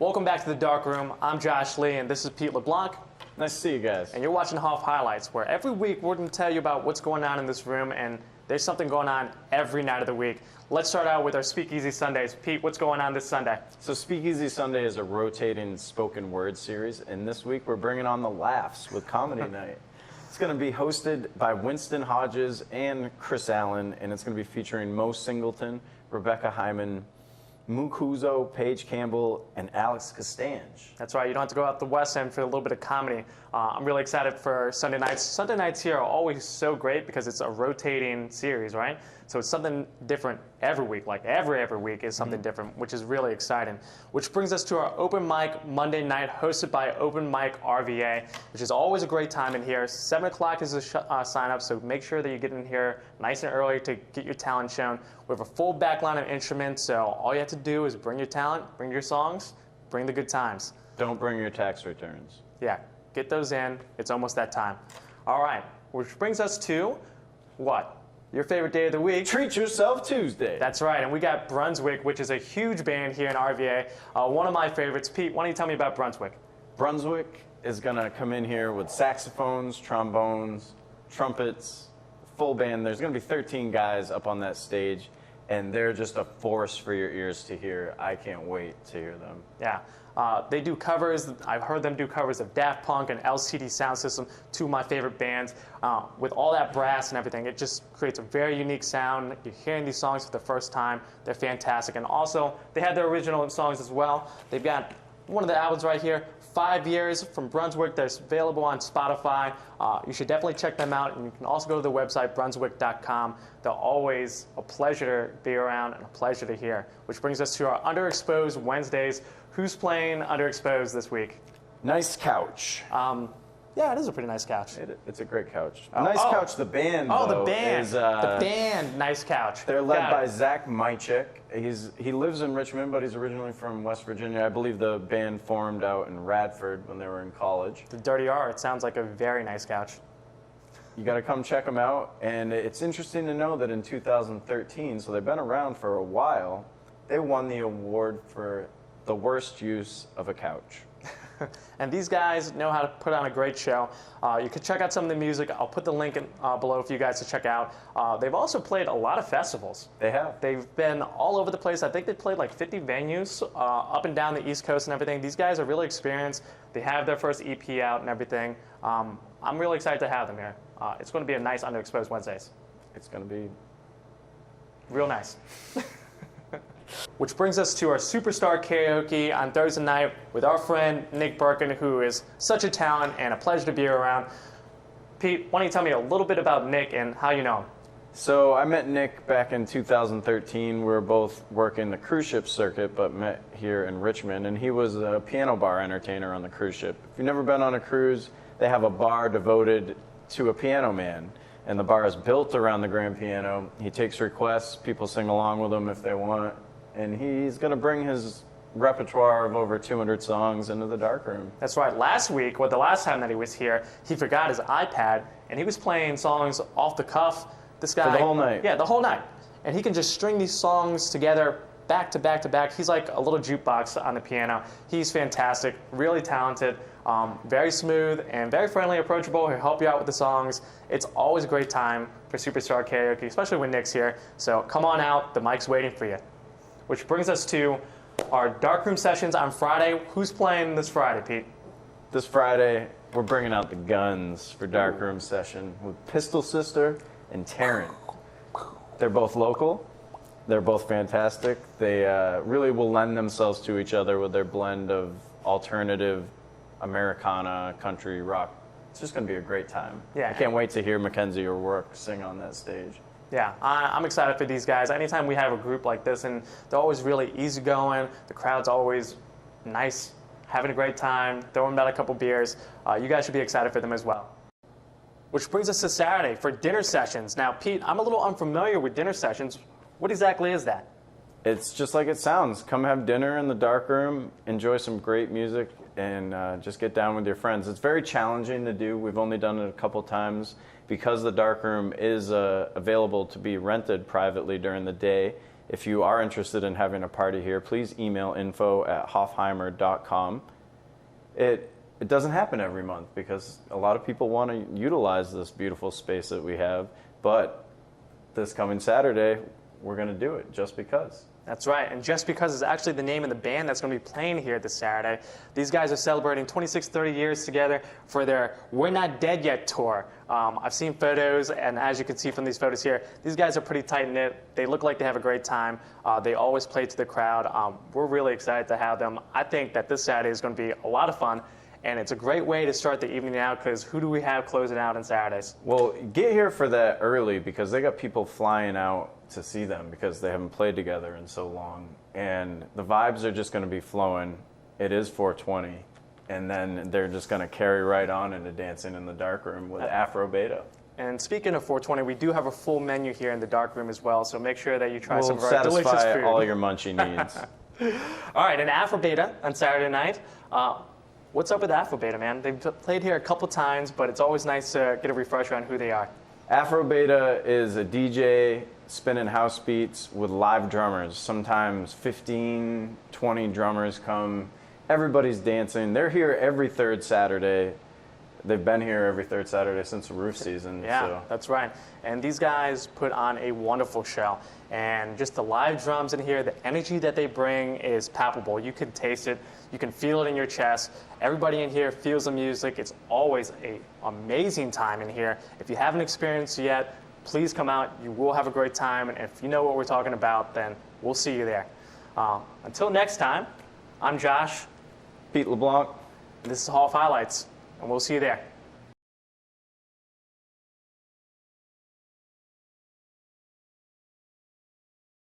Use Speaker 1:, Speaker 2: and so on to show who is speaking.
Speaker 1: Welcome back to the Dark Room. I'm Josh Lee, and this is Pete LeBlanc.
Speaker 2: Nice to see you guys.
Speaker 1: And you're watching Hoff Highlights, where every week we're going to tell you about what's going on in this room, and there's something going on every night of the week. Let's start out with our Speakeasy Sundays. Pete, what's going on this Sunday?
Speaker 2: So Speakeasy Sunday is a rotating spoken word series, and this week we're bringing on the laughs with Comedy Night. It's going to be hosted by Winston Hodges and Chris Allen, and it's going to be featuring Mo Singleton, Rebecca Hyman, Mukuzo, Paige Campbell, and Alex Costange.
Speaker 1: That's right. You don't have to go out the West End for a little bit of comedy. I'm really excited for Sunday nights. Sunday nights here are always so great because it's a rotating series, right? So it's something different every week. Like every week is something different, which is really exciting. Which brings us to our open mic Monday night, hosted by Open Mic RVA, which is always a great time in here. 7 o'clock is the sign up, so make sure that you get in here nice and early to get your talent shown. We have a full backline of instruments, so all you have to do is bring your talent, bring your songs, bring the good times.
Speaker 2: Don't bring your tax returns.
Speaker 1: Yeah, get those in. It's almost that time. All right, which brings us to what? Your favorite day of the week.
Speaker 2: Treat Yourself Tuesday.
Speaker 1: That's right, and we got Brunswick, which is a huge band here in RVA. One of my favorites. Pete, why don't you tell me about Brunswick?
Speaker 2: Brunswick is going to come in here with saxophones, trombones, trumpets, full band. There's going to be 13 guys up on that stage, and they're just a force for your ears to hear. I can't wait to hear them.
Speaker 1: Yeah. They do covers. I've heard them do covers of Daft Punk and LCD Sound System, two of my favorite bands. With all that brass and everything, it just creates a very unique sound. You're hearing these songs for the first time. They're fantastic. And also, they have their original songs as well. They've got one of the albums right here, 5 Years from Brunswick. That's available on Spotify. You should definitely check them out. And you can also go to the website, brunswick.com. They're always a pleasure to be around and a pleasure to hear. Which brings us to our Underexposed Wednesdays. Who's playing Underexposed this week?
Speaker 2: Nice Couch.
Speaker 1: Yeah, it is a pretty nice couch.
Speaker 2: It's a great couch. Nice Couch, the band, though,
Speaker 1: the band.
Speaker 2: is...
Speaker 1: the band, Nice Couch.
Speaker 2: They're led by Zach Mychek. He lives in Richmond, but he's originally from West Virginia. I believe the band formed out in Radford when they were in college.
Speaker 1: The Dirty R, it sounds like a very nice couch.
Speaker 2: You got to come check them out. And it's interesting to know that in 2013, so they've been around for a while, they won the award for the worst use of a couch.
Speaker 1: And these guys know how to put on a great show. You can check out some of the music. I'll put the link below for you guys to check out. They've also played a lot of festivals.
Speaker 2: They have.
Speaker 1: They've been all over the place. I think they played like 50 venues up and down the East Coast and everything. These guys are really experienced. They have their first EP out and everything. I'm really excited to have them here. It's going to be a nice Underexposed Wednesdays.
Speaker 2: It's going to be
Speaker 1: real nice. Which brings us to our Superstar Karaoke on Thursday night with our friend Nick Birkin, who is such a talent and a pleasure to be around. Pete, why don't you tell me a little bit about Nick and how you know him?
Speaker 2: So I met Nick back in 2013. We were both working the cruise ship circuit, but met here in Richmond, and he was a piano bar entertainer on the cruise ship. If you've never been on a cruise, they have a bar devoted to a piano man, and the bar is built around the grand piano. He takes requests, people sing along with him if they want, and he's going to bring his repertoire of over 200 songs into the dark room.
Speaker 1: That's right. Last week, or the last time that he was here, he forgot his iPad, and he was playing songs off the cuff. This guy,
Speaker 2: for the whole night.
Speaker 1: Yeah, the whole night. And he can just string these songs together back to back to back. He's like a little jukebox on the piano. He's fantastic, really talented, very smooth, and very friendly, approachable. He'll help you out with the songs. It's always a great time for Superstar Karaoke, especially when Nick's here. So come on out. The mic's waiting for you. Which brings us to our darkroom sessions on Friday. Who's playing this Friday, Pete?
Speaker 2: This Friday, we're bringing out the guns for darkroom session with Pistol Sister and Taryn. They're both local. They're both fantastic. They really will lend themselves to each other with their blend of alternative, Americana, country, rock. It's just going to be a great time.
Speaker 1: Yeah.
Speaker 2: I can't wait to hear Mackenzie O'Rourke sing on that stage.
Speaker 1: Yeah, I'm excited for these guys. Anytime we have a group like this, and they're always really easygoing, the crowd's always nice, having a great time, throwing out a couple beers. You guys should be excited for them as well. Which brings us to Saturday for dinner sessions. Now, Pete, I'm a little unfamiliar with dinner sessions. What exactly is that?
Speaker 2: It's just like it sounds. Come have dinner in the dark room, enjoy some great music, and just get down with your friends. It's very challenging to do. We've only done it a couple times because the dark room is available to be rented privately during the day. If you are interested in having a party here, please email info@hofheimer.com. It doesn't happen every month because a lot of people want to utilize this beautiful space that we have, but this coming Saturday, we're going to do it just because.
Speaker 1: That's right, and Just Because is actually the name of the band that's going to be playing here this Saturday. These guys are celebrating 26, 30 years together for their We're Not Dead Yet tour. I've seen photos, and as you can see from these photos here, these guys are pretty tight-knit. They look like they have a great time. They always play to the crowd. We're really excited to have them. I think that this Saturday is going to be a lot of fun, and it's a great way to start the evening out because who do we have closing out on Saturdays?
Speaker 2: Well, get here for that early because they got people flying out to see them because they haven't played together in so long. And the vibes are just going to be flowing. It is 420. And then they're just going to carry right on into Dancing in the Dark Room with Afro Beta.
Speaker 1: And speaking of 420, we do have a full menu here in the dark room as well, so make sure that you try some of
Speaker 2: We'll
Speaker 1: our delicious
Speaker 2: satisfy
Speaker 1: food.
Speaker 2: all your munchie needs.
Speaker 1: All right, and Afro Beta on Saturday night. What's up with Afro Beta, man? They've played here a couple times, but it's always nice to get a refresher on who they are.
Speaker 2: Afro Beta is a DJ spinning house beats with live drummers. Sometimes 15, 20 drummers come. Everybody's dancing. They're here every third Saturday. They've been here every third Saturday since the roof season.
Speaker 1: Yeah,
Speaker 2: so.
Speaker 1: that's right. And these guys put on a wonderful show. And just the live drums in here, the energy that they bring is palpable. You can taste it. You can feel it in your chest. Everybody in here feels the music. It's always an amazing time in here. If you haven't experienced it yet, please come out. You will have a great time. And if you know what we're talking about, then we'll see you there. Until next time, I'm Josh.
Speaker 2: Pete LeBlanc.
Speaker 1: And this is Hall of Highlights. And we'll see you there.